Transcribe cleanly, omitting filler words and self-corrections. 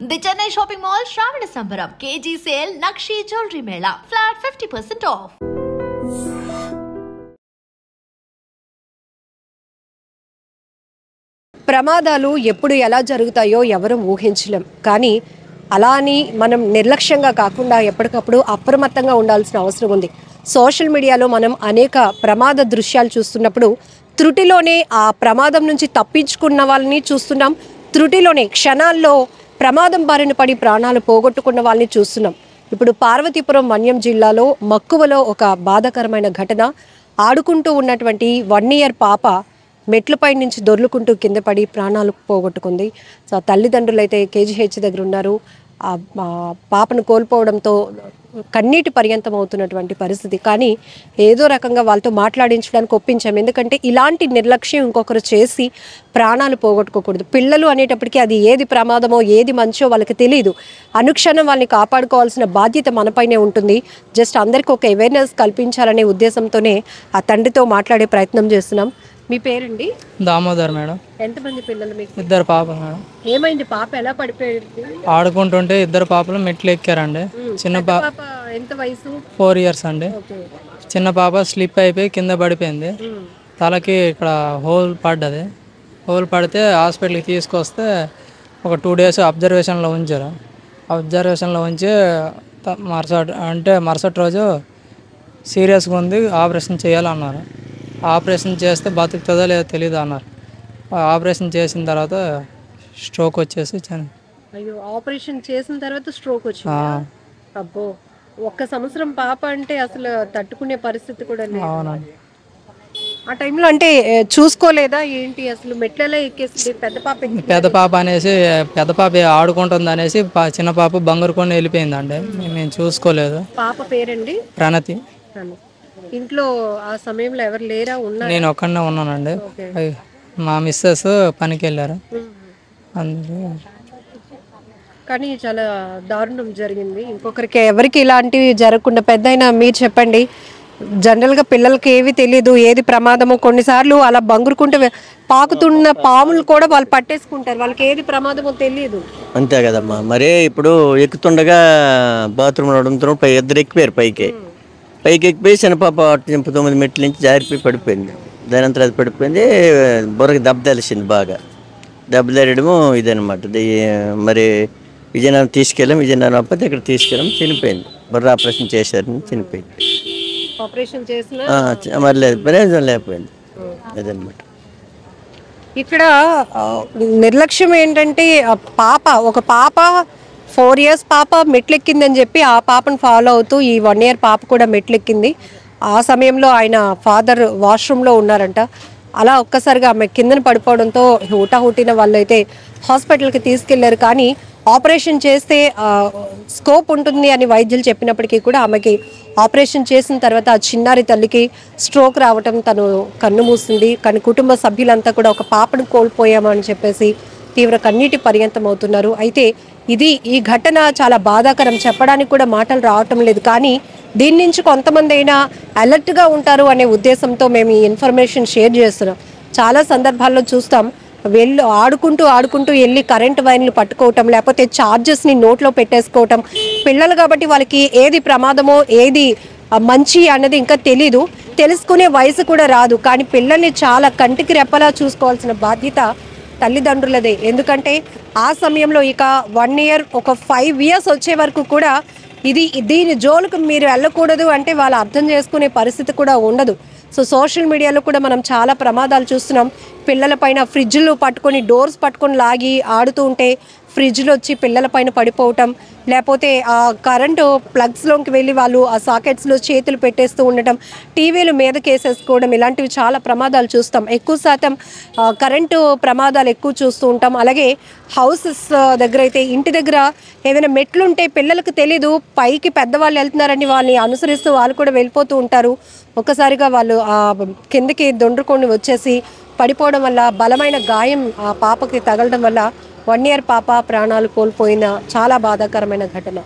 The Chennai Shopping Mall Shravana Sambaram KG Sale Nakshi Jewelry Mela Flat 50% off. ప్రమాదాలు ఎప్పుడు ఎలా జరుగుతాయో ఎవరు ఊహించలేం. కానీ అలా అని మనం నిర్లక్ష్యంగా కాకుండా ఎప్పటికప్పుడు అప్రమత్తంగా ఉండాల్సిన అవసరం ఉంది. సోషల్ మీడియాలో మనం అనేక ప్రమాద దృశ్యాలు చూస్తున్నప్పుడు త్రుటిలోనే ఆ ప్రమాదం నుంచి తప్పించుకున్న వాళ్ళని చూస్తున్నాం. త్రుటిలోనే క్షణాల్లో ప్రమాదం బారిన పడి ప్రాణాలు పోగొట్టుకున్న వాళ్ళని చూస్తున్నాం. ఇప్పుడు పార్వతీపురం మన్యం జిల్లాలో మక్కువలో ఒక బాధాకరమైన ఘటన. ఆడుకుంటూ ఉన్నటువంటి 1 year పాప మెట్లపై నుంచి దొర్లుకుంటూ కింద పడి ప్రాణాలు పోగొట్టుకుంది. సో తల్లిదండ్రులు అయితే కేజీహెచ్ దగ్గర ఉన్నారు. ఆ పాపను కోల్పోవడంతో కన్నీటి పర్యంతం అవుతున్నటువంటి పరిస్థితి. కానీ ఏదో రకంగా వాళ్ళతో మాట్లాడించడానికి ఒప్పించాం. ఎందుకంటే ఇలాంటి నిర్లక్ష్యం ఇంకొకరు చేసి ప్రాణాలు పోగొట్టుకోకూడదు. పిల్లలు అనేటప్పటికీ అది ఏది ప్రమాదమో ఏది మంచో వాళ్ళకి తెలియదు. అనుక్షణం వాళ్ళని కాపాడుకోవాల్సిన బాధ్యత మనపైనే ఉంటుంది. జస్ట్ అందరికీ ఒక అవేర్నెస్ కల్పించాలనే ఉద్దేశంతోనే ఆ తండ్రితో మాట్లాడే ప్రయత్నం చేస్తున్నాం. మీ పేరండి? దామోదర్ మేడం. ఎంతమంది పిల్లలు మీకు? 2 పాపలు మేడం. ఏమైంది? పాప ఎలా పడిపోయింది? ఆడుకుంటుంటే 2 పాపలు మెట్లు ఎక్కారండి. చిన్న పాప ఎంత వయసు? 4 years అండి. చిన్న పాప స్లిప్ అయిపోయి కింద పడిపోయింది. తలకి ఇక్కడ హోల్ పడ్డది. హోల్ పడితే హాస్పిటల్కి తీసుకొస్తే ఒక 2 days అబ్జర్వేషన్లో ఉంచారు. అబ్జర్వేషన్లో ఉంచి మరుసటి రోజు సీరియస్గా ఉంది, ఆపరేషన్ చేయాలన్నారు. ఆపరేషన్ చేస్తే బతుకుతుందో లేదో తెలియదు అన్నారు. ఆపరేషన్ చేసిన తర్వాత స్ట్రోక్ వచ్చేసి అయ్యో, ఆపరేషన్ చేసిన తర్వాత స్ట్రోక్ వచ్చింది. అబ్బో, 1 సంవత్సరం పాప అంటే అసలు తట్టుకునే పరిస్థితి కూడా లేదు. అవునండి. ఆ టైంలో అంటే చూసుకోలేదా ఏంటి? అసలు మెట్లలో ఎక్కేసి పెద్ద పాప ఆడుకుంటుంది అనేసి చిన్న పాప బంగారుకొని వెళ్ళిపోయిందండి. నేను చూసుకోలేదు. పాప పేరండి? ప్రణతి. ఇంట్లో ఆ సమయంలో ఎవరు లేరా? నేను ఒక్కడనే ఉన్నానండి. మా మిస్సెస్ పనికి వెళ్ళారు. కానీ చాలా దారుణం జరిగింది. ఇంకొకరికి ఎవరికి ఇలాంటివి జరగకుండా పెద్దయినా మీరు చెప్పండి. జనరల్గా పిల్లలకి ఏవి తెలియదు, ఏది ప్రమాదమో. కొన్నిసార్లు అలా బంగురుకుంటూ పాకుతున్న పాములు కూడా వాళ్ళు పట్టేసుకుంటారు. వాళ్ళకి ఏది ప్రమాదమో తెలియదు. అంతే కదమ్మా. మరే ఇప్పుడు ఎక్కుతుండగా బాత్రూమ్ నడుముతున్నాడు, 2 ఎక్కిపోయారు. పైకి ఎక్కిపోయి చిన్నపాప 9 మెట్ల నుంచి జారిపోయి పడిపోయింది. దాని అంతా అది పడిపోయింది. బుర్రకి దెబ్బ తెలిసింది బాగా. దెబ్బ తేలడము ఇదనమాట. మరి విజయనగరం తీసుకెళ్ళాం. విజయనగరం అప్పటి ఇక్కడ తీసుకెళ్ళాం. చనిపోయింది. బుర్ర ఆపరేషన్ చేశారని చనిపోయింది. ఆపరేషన్ చేసిన మరి లేదు, ప్రయోజనం లేకపోయింది. అదనమాట. ఇక్కడ నిర్లక్ష్యం ఏంటంటే ఒక పాప 4 years పాప మెట్లెక్కిందని చెప్పి ఆ పాపను ఫాలో అవుతూ ఈ 1 year పాప కూడా మెట్లెక్కింది. ఆ సమయంలో ఆయన ఫాదర్ వాష్రూమ్లో ఉన్నారంట. అలా ఒక్కసారిగా ఆమె కిందన పడిపోవడంతో హుటాహుటిన వాళ్ళైతే హాస్పిటల్కి తీసుకెళ్లారు. కానీ ఆపరేషన్ చేస్తే స్కోప్ ఉంటుంది అని వైద్యులు చెప్పినప్పటికీ కూడా ఆమెకి ఆపరేషన్ చేసిన తర్వాత ఆ చిన్నారి తల్లికి స్ట్రోక్ రావటం, తను కన్ను మూసింది. కానీ కుటుంబ సభ్యులంతా కూడా ఒక పాపను కోల్పోయామని చెప్పేసి తీవ్ర కన్నీటి పర్యంతం అవుతున్నారు. అయితే ఈ ఘటన చాలా బాధాకరం. చెప్పడానికి కూడా మాటలు రావటం లేదు. కానీ దీని నుంచి కొంతమంది అయినా అలర్ట్గా ఉంటారు అనే ఉద్దేశంతో మేము ఈ ఇన్ఫర్మేషన్ షేర్ చేస్తున్నాం. చాలా సందర్భాల్లో చూస్తాం, ఆడుకుంటూ వెళ్ళి కరెంటు వైర్లు పట్టుకోవటం, లేకపోతే ఛార్జెస్ని నోట్లో పెట్టేసుకోవటం. పిల్లలు కాబట్టి వాళ్ళకి ఏది ప్రమాదమో ఏది మంచి అన్నది ఇంకా తెలీదు. తెలుసుకునే వయసు కూడా రాదు. కానీ పిల్లల్ని చాలా కంటికి రెప్పలా చూసుకోవాల్సిన బాధ్యత తల్లిదండ్రులదే. ఎందుకంటే ఆ సమయంలో ఇక 1 year ఒక 5 years వచ్చే వరకు కూడా దీని జోలుకు మీరు వెళ్ళకూడదు అంటే వాళ్ళు అర్థం చేసుకునే పరిస్థితి కూడా ఉండదు. సో సోషల్ మీడియాలో కూడా మనం చాలా ప్రమాదాలు చూస్తున్నాం. పిల్లల పైన ఫ్రిడ్జ్లు పట్టుకొని డోర్స్ పట్టుకొని లాగి ఆడుతూ ఉంటే ఫ్రిడ్జ్లు వచ్చి పిల్లల పైన పడిపోవటం, లేకపోతే ఆ కరెంటు ప్లగ్స్లోకి వెళ్ళి వాళ్ళు ఆ సాకెట్స్లో చేతులు పెట్టేస్తూ ఉండటం, టీవీలు మీదకేసేసుకోవడం, ఇలాంటివి చాలా ప్రమాదాలు చూస్తాం. ఎక్కువ శాతం కరెంటు ప్రమాదాలు ఎక్కువ చూస్తూ ఉంటాం. అలాగే హౌసెస్ దగ్గర అయితే ఇంటి దగ్గర ఏదైనా మెట్లుంటే పిల్లలకు తెలీదు, పైకి పెద్దవాళ్ళు వెళ్తున్నారని వాళ్ళని అనుసరిస్తూ వాళ్ళు కూడా వెళ్ళిపోతూ ఉంటారు. ఒక్కసారిగా వాళ్ళు కిందకి దొండ్రుకొని వచ్చేసి పడిపోవడం వల్ల బలమైన గాయం ఆ పాపకి తగలడం వల్ల 1 year పాప ప్రాణాలు కోల్పోయిన చాలా బాధాకరమైన ఘటన.